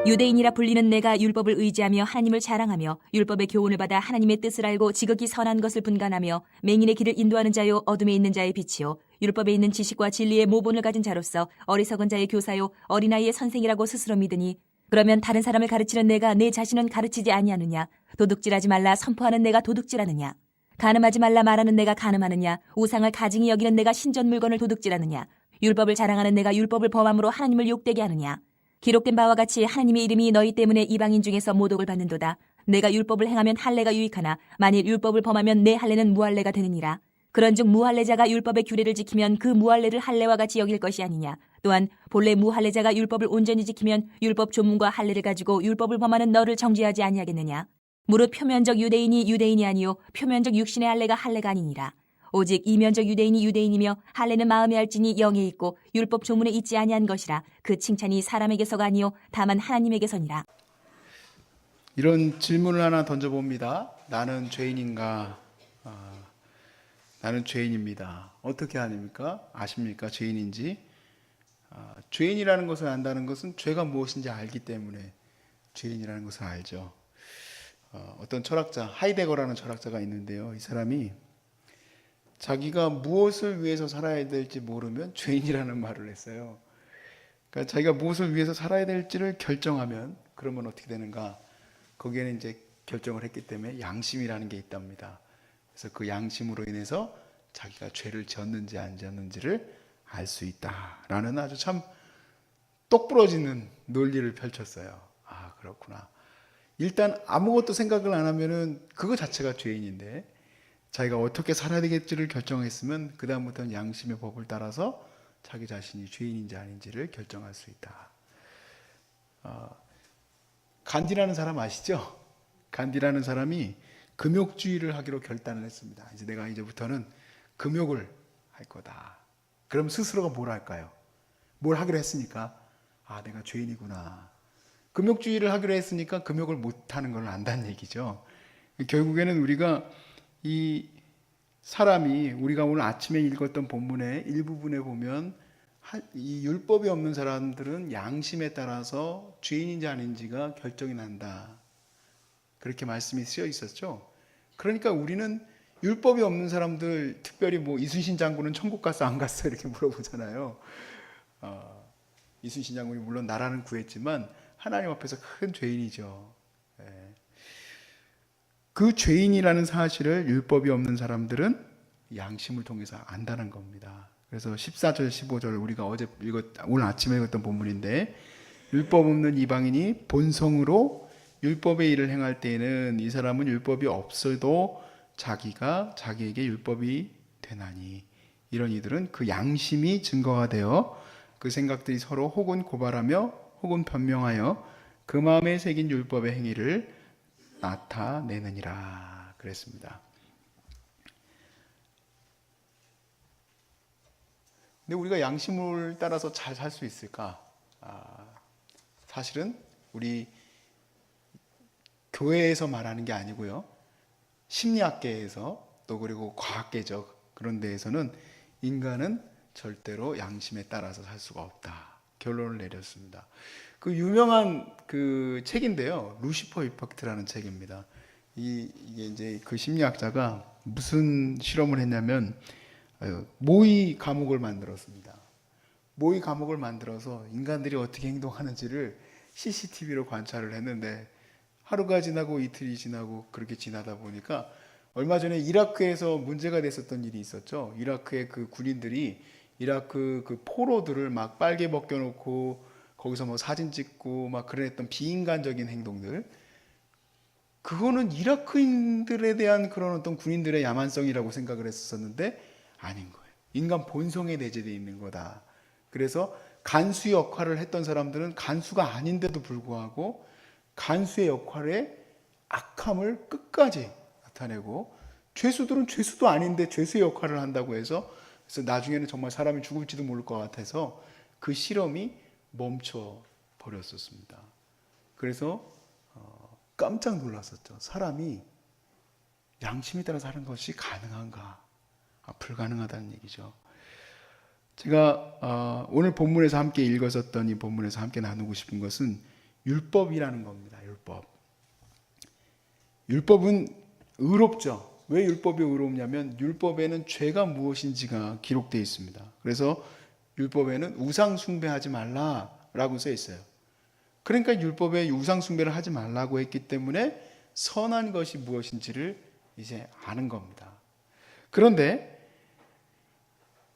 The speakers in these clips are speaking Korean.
유대인이라 불리는 내가 율법을 의지하며 하나님을 자랑하며 율법의 교훈을 받아 하나님의 뜻을 알고 지극히 선한 것을 분간하며 맹인의 길을 인도하는 자요 어둠에 있는 자의 빛이요 율법에 있는 지식과 진리의 모본을 가진 자로서 어리석은 자의 교사요 어린아이의 선생이라고 스스로 믿으니 그러면 다른 사람을 가르치는 내가 내 자신은 가르치지 아니하느냐? 도둑질하지 말라 선포하는 내가 도둑질하느냐? 간음하지 말라 말하는 내가 간음하느냐? 우상을 가증히 여기는 내가 신전 물건을 도둑질하느냐? 율법을 자랑하는 내가 율법을 범함으로 하나님을 욕되게 하느냐? 기록된 바와 같이 하나님의 이름이 너희 때문에 이방인 중에서 모독을 받는도다. 내가 율법을 행하면 할례가 유익하나 만일 율법을 범하면 내 할례는 무할례가 되느니라. 그런즉 무할례자가 율법의 규례를 지키면 그 무할례를 할례와 같이 여길 것이 아니냐. 또한 본래 무할례자가 율법을 온전히 지키면 율법 조문과 할례를 가지고 율법을 범하는 너를 정죄하지 아니하겠느냐. 무릇 표면적 유대인이 유대인이 아니요 표면적 육신의 할례가 할례가 아니니라. 오직 이면적 유대인이 유대인이며 할례는 마음에 할지니 영에 있고 율법 조문에 있지 아니한 것이라. 그 칭찬이 사람에게서가 아니요 다만 하나님에게서니라. 이런 질문을 하나 던져봅니다. 나는 죄인인가? 나는 죄인입니다. 어떻게 아닙니까? 아십니까? 죄인인지? 죄인이라는 것을 안다는 것은 죄가 무엇인지 알기 때문에 죄인이라는 것을 알죠. 어떤 철학자, 하이데거라는 철학자가 있는데요. 이 사람이 자기가 무엇을 위해서 살아야 될지 모르면 죄인이라는 말을 했어요. 그러니까 자기가 무엇을 위해서 살아야 될지를 결정하면 그러면 어떻게 되는가? 거기에는 이제 결정을 했기 때문에 양심이라는 게 있답니다. 그래서 그 양심으로 인해서 자기가 죄를 지었는지 안 지었는지를 알 수 있다라는 아주 참 똑부러지는 논리를 펼쳤어요. 아, 그렇구나. 일단 아무것도 생각을 안 하면은 그거 자체가 죄인인데 자기가 어떻게 살아야 되겠지를 결정했으면 그 다음부터는 양심의 법을 따라서 자기 자신이 죄인인지 아닌지를 결정할 수 있다. 간디라는 사람 아시죠? 간디라는 사람이 금욕주의를 하기로 결단을 했습니다. 이제 내가 이제부터는 금욕을 할 거다. 그럼 스스로가 뭘 할까요? 뭘 하기로 했으니까 아, 내가 죄인이구나. 금욕주의를 하기로 했으니까 금욕을 못하는 걸 안다는 얘기죠. 결국에는 우리가 이 사람이 우리가 오늘 아침에 읽었던 본문의 일부분에 보면 이 율법이 없는 사람들은 양심에 따라서 죄인인지 아닌지가 결정이 난다. 그렇게 말씀이 쓰여 있었죠. 그러니까 우리는 율법이 없는 사람들, 특별히 뭐 이순신 장군은 천국 갔어 안 갔어 이렇게 물어보잖아요. 이순신 장군이 물론 나라는 구했지만 하나님 앞에서 큰 죄인이죠. 그 죄인이라는 사실을 율법이 없는 사람들은 양심을 통해서 안다는 겁니다. 그래서 14절, 15절 우리가 오늘 아침에 읽었던 본문인데 율법 없는 이방인이 본성으로 율법의 일을 행할 때에는 이 사람은 율법이 없어도 자기가 자기에게 율법이 되나니 이런 이들은 그 양심이 증거가 되어 그 생각들이 서로 혹은 고발하며 혹은 변명하여 그 마음에 새긴 율법의 행위를 나타내느니라 그랬습니다. 근데 우리가 양심을 따라서 잘 살 수 있을까? 사실은 우리 교회에서 말하는 게 아니고요. 심리학계에서 또 그리고 과학계적 그런 데에서는 인간은 절대로 양심에 따라서 살 수가 없다. 결론을 내렸습니다. 그 유명한 그 책인데요. 루시퍼 이펙트라는 책입니다. 이게 이제 그 심리학자가 무슨 실험을 했냐면 모의 감옥을 만들었습니다. 모의 감옥을 만들어서 인간들이 어떻게 행동하는지를 CCTV로 관찰을 했는데 하루가 지나고 이틀이 지나고 그렇게 지나다 보니까 얼마 전에 이라크에서 문제가 됐었던 일이 있었죠. 이라크의 그 군인들이 이라크 그 포로들을 막 빨개 벗겨놓고 거기서 뭐 사진 찍고 막 그랬던 비인간적인 행동들, 그거는 이라크인들에 대한 그런 어떤 군인들의 야만성이라고 생각을 했었는데 아닌 거예요. 인간 본성에 내재되어 있는 거다. 그래서 간수 역할을 했던 사람들은 간수가 아닌데도 불구하고 간수의 역할에 악함을 끝까지 나타내고 죄수들은 죄수도 아닌데 죄수의 역할을 한다고 해서 그래서 나중에는 정말 사람이 죽을지도 모를 것 같아서 그 실험이 멈춰 버렸었습니다. 그래서 깜짝 놀랐었죠. 사람이 양심에 따라 사는 것이 가능한가? 불가능하다는 얘기죠. 제가 오늘 본문에서 함께 읽었었던 이 본문에서 함께 나누고 싶은 것은 율법이라는 겁니다. 율법은 의롭죠. 왜 율법이 의롭냐면 율법에는 죄가 무엇인지가 기록되어 있습니다. 그래서 율법에는 우상 숭배하지 말라라고 써 있어요. 그러니까 율법에 우상 숭배를 하지 말라고 했기 때문에 선한 것이 무엇인지를 이제 아는 겁니다. 그런데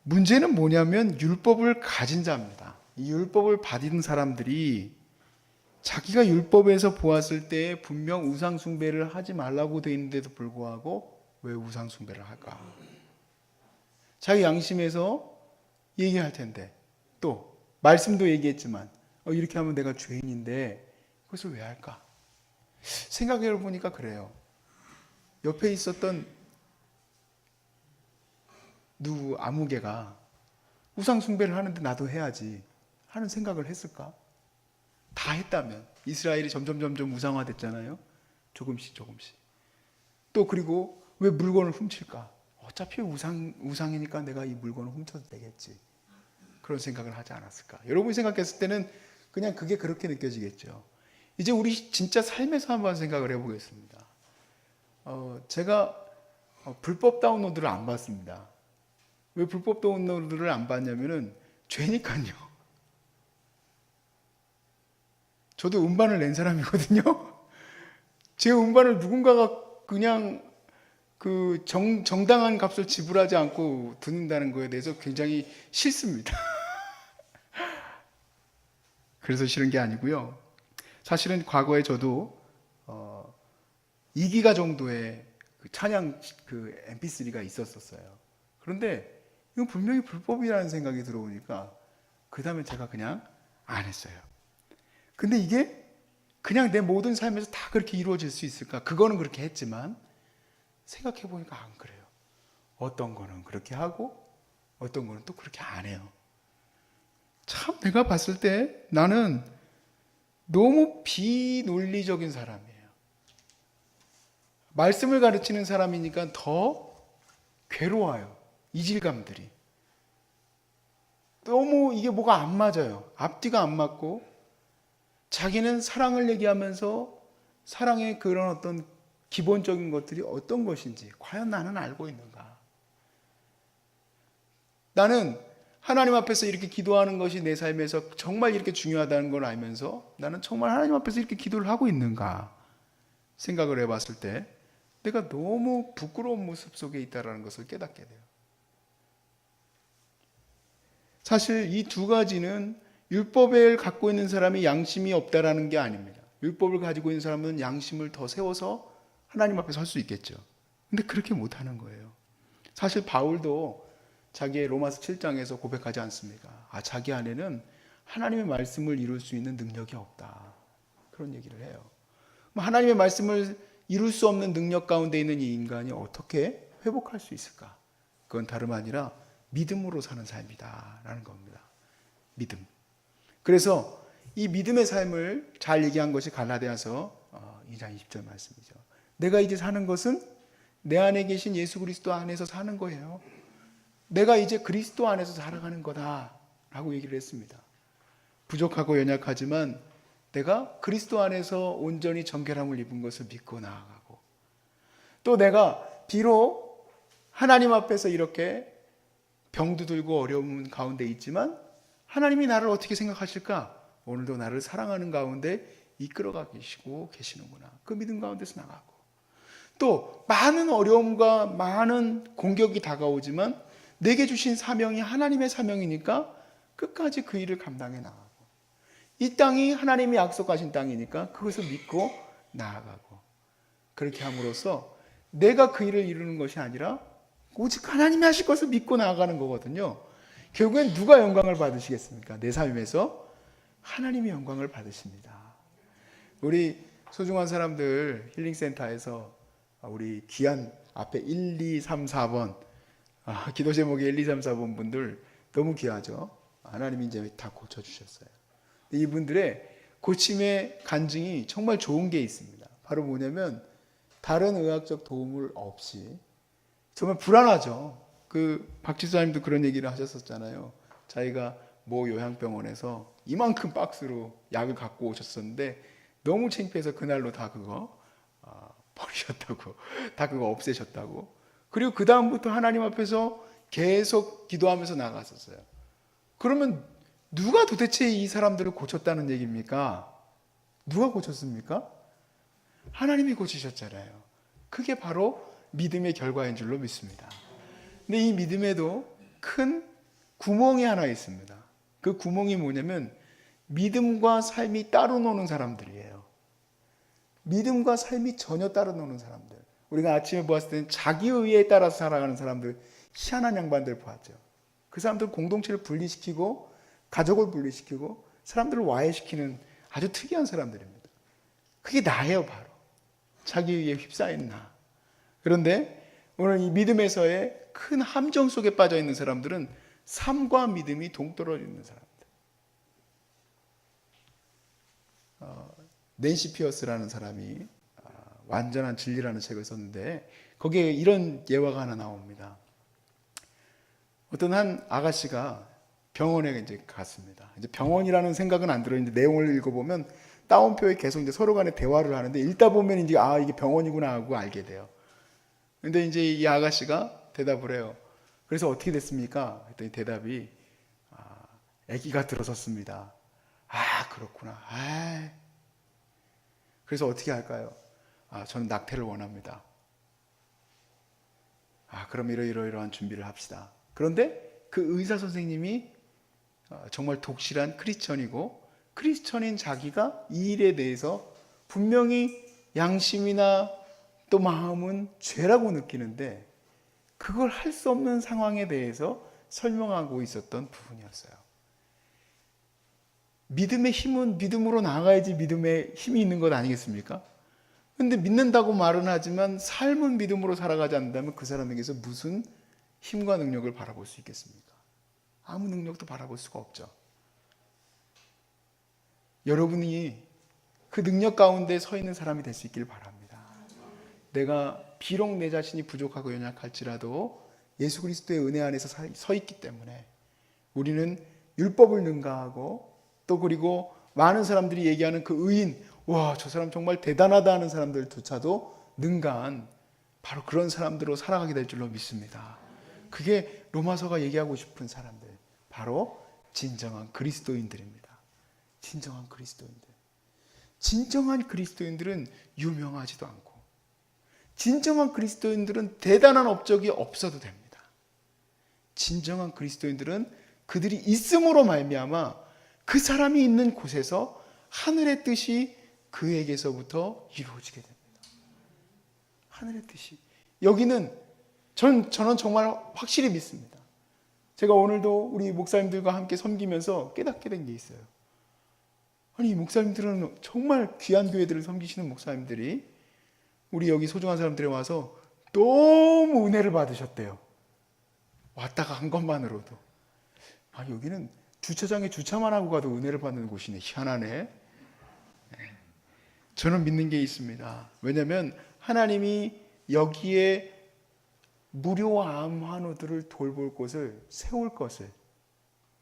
문제는 뭐냐면 율법을 가진 자입니다. 이 율법을 받은 사람들이 자기가 율법에서 보았을 때 분명 우상 숭배를 하지 말라고 되어 있는데도 불구하고 왜 우상 숭배를 할까? 자기 양심에서 얘기할 텐데, 또 말씀도 얘기했지만 이렇게 하면 내가 죄인인데 그것을 왜 할까? 생각해 보니까 그래요. 옆에 있었던 누구 아무개가 우상 숭배를 하는데 나도 해야지 하는 생각을 했을까? 다 했다면 이스라엘이 점점 우상화됐잖아요. 조금씩. 또 그리고 왜 물건을 훔칠까? 어차피 우상이니까 내가 이 물건을 훔쳐도 되겠지. 그런 생각을 하지 않았을까? 여러분이 생각했을 때는 그냥 그게 그렇게 느껴지겠죠. 이제 우리 진짜 삶에서 한번 생각을 해보겠습니다. 제가 불법 다운로드를 안 받습니다. 왜 불법 다운로드를 안 받냐면은 죄니까요. 저도 음반을 낸 사람이거든요. 제 음반을 누군가가 그냥 그 정당한 값을 지불하지 않고 듣는다는 거에 대해서 굉장히 싫습니다. 그래서 싫은 게 아니고요. 사실은 과거에 저도 2기가 정도의 그 찬양 그 MP3가 있었어요. 그런데 이건 분명히 불법이라는 생각이 들어오니까 그 다음에 제가 그냥 안 했어요. 근데 이게 그냥 내 모든 삶에서 다 그렇게 이루어질 수 있을까? 그거는 그렇게 했지만 생각해 보니까 안 그래요. 어떤 거는 그렇게 하고 어떤 거는 또 그렇게 안 해요. 참 내가 봤을 때 나는 너무 비논리적인 사람이에요. 말씀을 가르치는 사람이니까 더 괴로워요. 이질감들이. 너무 이게 뭐가 안 맞아요. 앞뒤가 안 맞고 자기는 사랑을 얘기하면서 사랑의 그런 어떤 기본적인 것들이 어떤 것인지 과연 나는 알고 있는가? 나는 하나님 앞에서 이렇게 기도하는 것이 내 삶에서 정말 이렇게 중요하다는 걸 알면서 나는 정말 하나님 앞에서 이렇게 기도를 하고 있는가 생각을 해봤을 때 내가 너무 부끄러운 모습 속에 있다는 것을 깨닫게 돼요. 사실 이 두 가지는 율법을 갖고 있는 사람이 양심이 없다라는 게 아닙니다. 율법을 가지고 있는 사람은 양심을 더 세워서 하나님 앞에 설 수 있겠죠. 근데 그렇게 못하는 거예요. 사실 바울도 자기의 로마서 7장에서 고백하지 않습니까? 자기 안에는 하나님의 말씀을 이룰 수 있는 능력이 없다. 그런 얘기를 해요. 하나님의 말씀을 이룰 수 없는 능력 가운데 있는 이 인간이 어떻게 회복할 수 있을까? 그건 다름 아니라 믿음으로 사는 삶이다 라는 겁니다. 믿음. 그래서 이 믿음의 삶을 잘 얘기한 것이 갈라디아서 2장 20절 말씀이죠. 내가 이제 사는 것은 내 안에 계신 예수 그리스도 안에서 사는 거예요. 내가 이제 그리스도 안에서 살아가는 거다 라고 얘기를 했습니다. 부족하고 연약하지만 내가 그리스도 안에서 온전히 정결함을 입은 것을 믿고 나아가고 또 내가 비록 하나님 앞에서 이렇게 병도 들고 어려움 가운데 있지만 하나님이 나를 어떻게 생각하실까? 오늘도 나를 사랑하는 가운데 이끌어가 계시는구나. 그 믿음 가운데서 나가고 또 많은 어려움과 많은 공격이 다가오지만 내게 주신 사명이 하나님의 사명이니까 끝까지 그 일을 감당해 나가고 이 땅이 하나님이 약속하신 땅이니까 그것을 믿고 나아가고 그렇게 함으로써 내가 그 일을 이루는 것이 아니라 오직 하나님이 하실 것을 믿고 나아가는 거거든요. 결국엔 누가 영광을 받으시겠습니까? 내 삶에서 하나님이 영광을 받으십니다. 우리 소중한 사람들 힐링센터에서 우리 귀한 앞에 1, 2, 3, 4번 기도 제목이 1, 2, 3, 4번 분들 너무 귀하죠. 하나님이 이제 다 고쳐주셨어요. 이분들의 고침의 간증이 정말 좋은 게 있습니다. 바로 뭐냐면 다른 의학적 도움을 없이 정말 불안하죠. 그 박지수님도 그런 얘기를 하셨었잖아요. 자기가 모 요양병원에서 이만큼 박스로 약을 갖고 오셨었는데 너무 창피해서 그날로 다 그거 버리셨다고, 다 그거 없애셨다고. 그리고 그 다음부터 하나님 앞에서 계속 기도하면서 나갔었어요. 그러면 누가 도대체 이 사람들을 고쳤다는 얘기입니까? 누가 고쳤습니까? 하나님이 고치셨잖아요. 그게 바로 믿음의 결과인 줄로 믿습니다. 근데 이 믿음에도 큰 구멍이 하나 있습니다. 그 구멍이 뭐냐면 믿음과 삶이 따로 노는 사람들이에요. 믿음과 삶이 전혀 따로 노는 사람들. 우리가 아침에 보았을 때는 자기 의에 따라서 살아가는 사람들, 희한한 양반들 보았죠. 그 사람들 공동체를 분리시키고 가족을 분리시키고 사람들을 와해시키는 아주 특이한 사람들입니다. 그게 나예요, 바로. 자기 의에 휩싸인 나. 그런데 오늘 이 믿음에서의 큰 함정 속에 빠져 있는 사람들은 삶과 믿음이 동떨어져 있는 사람들. 낸시 피어스라는 사람이 완전한 진리라는 책을 썼는데 거기에 이런 예화가 하나 나옵니다. 어떤 한 아가씨가 병원에 이제 갔습니다. 이제 병원이라는 생각은 안 들었는데 내용을 읽어보면 따옴표에 계속 이제 서로 간에 대화를 하는데 읽다 보면 이제 이게 병원이구나 하고 알게 돼요. 근데 이제 이 아가씨가 대답을 해요. 그래서 어떻게 됐습니까? 했더니 대답이 아기가 들어섰습니다. 그렇구나. 그래서 어떻게 할까요? 저는 낙태를 원합니다. 그럼 이러이러한 준비를 합시다. 그런데 그 의사 선생님이 정말 독실한 크리스천이고 크리스천인 자기가 이 일에 대해서 분명히 양심이나 또 마음은 죄라고 느끼는데 그걸 할 수 없는 상황에 대해서 설명하고 있었던 부분이었어요. 믿음의 힘은 믿음으로 나아가야지 믿음의 힘이 있는 것 아니겠습니까? 그런데 믿는다고 말은 하지만 삶은 믿음으로 살아가지 않는다면 그 사람에게서 무슨 힘과 능력을 바라볼 수 있겠습니까? 아무 능력도 바라볼 수가 없죠. 여러분이 그 능력 가운데 서 있는 사람이 될 수 있기를 바랍니다. 내가 비록 내 자신이 부족하고 연약할지라도 예수 그리스도의 은혜 안에서 서 있기 때문에 우리는 율법을 능가하고 또 그리고 많은 사람들이 얘기하는 그 의인, 저 사람 정말 대단하다 하는 사람들조차도 능가한 바로 그런 사람들로 살아가게 될 줄로 믿습니다. 그게 로마서가 얘기하고 싶은 사람들, 바로 진정한 그리스도인들입니다. 진정한 그리스도인들. 진정한 그리스도인들은 유명하지도 않고 진정한 그리스도인들은 대단한 업적이 없어도 됩니다. 진정한 그리스도인들은 그들이 있음으로 말미암아 그 사람이 있는 곳에서 하늘의 뜻이 그에게서부터 이루어지게 됩니다. 하늘의 뜻이. 여기는 저는 정말 확실히 믿습니다. 제가 오늘도 우리 목사님들과 함께 섬기면서 깨닫게 된 게 있어요. 아니, 목사님들은 정말 귀한 교회들을 섬기시는 목사님들이 우리 여기 소중한 사람들이 와서 너무 은혜를 받으셨대요. 왔다가 한 것만으로도. 여기는 주차장에 주차만 하고 가도 은혜를 받는 곳이네. 희한하네. 저는 믿는 게 있습니다. 왜냐하면 하나님이 여기에 무료 암 환우들을 돌볼 곳을 세울 것을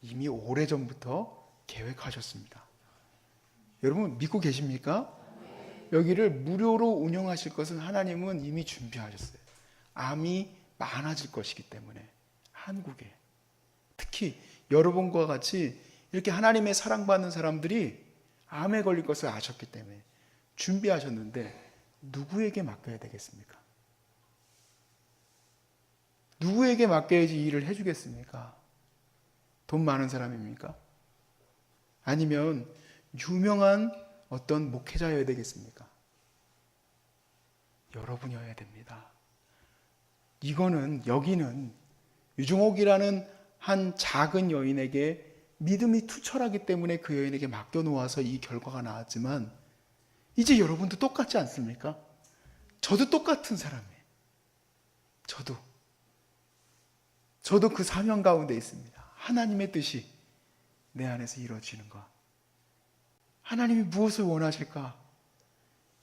이미 오래전부터 계획하셨습니다. 여러분 믿고 계십니까? 여기를 무료로 운영하실 것은 하나님은 이미 준비하셨어요. 암이 많아질 것이기 때문에 한국에 특히 여러분과 같이 이렇게 하나님의 사랑받는 사람들이 암에 걸릴 것을 아셨기 때문에 준비하셨는데 누구에게 맡겨야 되겠습니까? 누구에게 맡겨야지 이 일을 해주겠습니까? 돈 많은 사람입니까? 아니면 유명한 어떤 목회자여야 되겠습니까? 여러분이어야 됩니다. 여기는 유중옥이라는 한 작은 여인에게 믿음이 투철하기 때문에 그 여인에게 맡겨놓아서 이 결과가 나왔지만 이제 여러분도 똑같지 않습니까? 저도 똑같은 사람이에요. 저도 그 사명 가운데 있습니다. 하나님의 뜻이 내 안에서 이루어지는 것. 하나님이 무엇을 원하실까?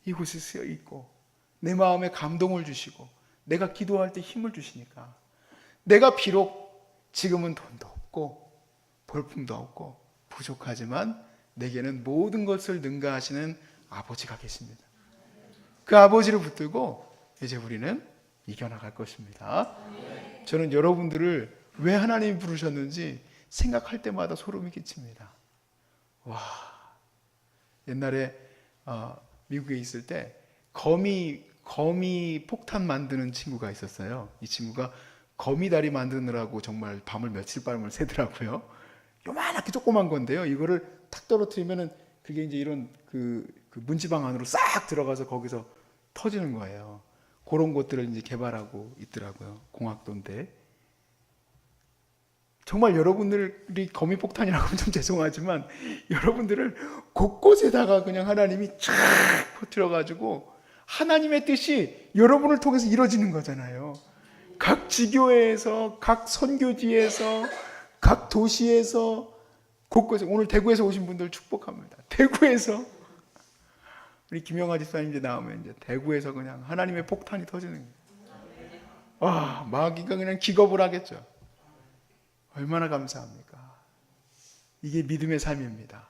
이곳에 쓰여 있고 내 마음에 감동을 주시고 내가 기도할 때 힘을 주시니까 내가 비록 지금은 돈도 없고 볼품도 없고 부족하지만 내게는 모든 것을 능가하시는 아버지가 계십니다. 그 아버지를 붙들고 이제 우리는 이겨나갈 것입니다. 저는 여러분들을 왜 하나님이 부르셨는지 생각할 때마다 소름이 끼칩니다. 와, 옛날에 미국에 있을 때 거미 폭탄 만드는 친구가 있었어요. 이 친구가 거미다리 만드느라고 정말 밤을 며칠 밤을 새더라고요. 요만하게 조그만 건데요. 이거를 탁 떨어뜨리면은 그게 이제 이런 그 문지방 안으로 싹 들어가서 거기서 터지는 거예요. 그런 것들을 이제 개발하고 있더라고요. 공학도인데. 정말 여러분들이 거미폭탄이라고 하면 좀 죄송하지만 여러분들을 곳곳에다가 그냥 하나님이 쫙 퍼뜨려가지고 하나님의 뜻이 여러분을 통해서 이루어지는 거잖아요. 각 지교회에서, 각 선교지에서, 각 도시에서, 곳곳에. 오늘 대구에서 오신 분들 축복합니다. 대구에서 우리 김영아 집사님 이제 나오면 이제 대구에서 그냥 하나님의 폭탄이 터지는 거예요. 와, 마귀가 그냥 기겁을 하겠죠. 얼마나 감사합니까? 이게 믿음의 삶입니다.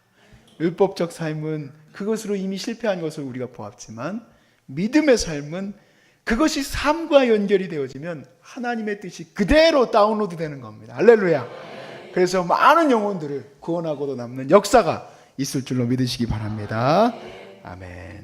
율법적 삶은 그것으로 이미 실패한 것을 우리가 보았지만 믿음의 삶은 그것이 삶과 연결이 되어지면 하나님의 뜻이 그대로 다운로드 되는 겁니다. 할렐루야. 그래서 많은 영혼들을 구원하고도 남는 역사가 있을 줄로 믿으시기 바랍니다. 아멘.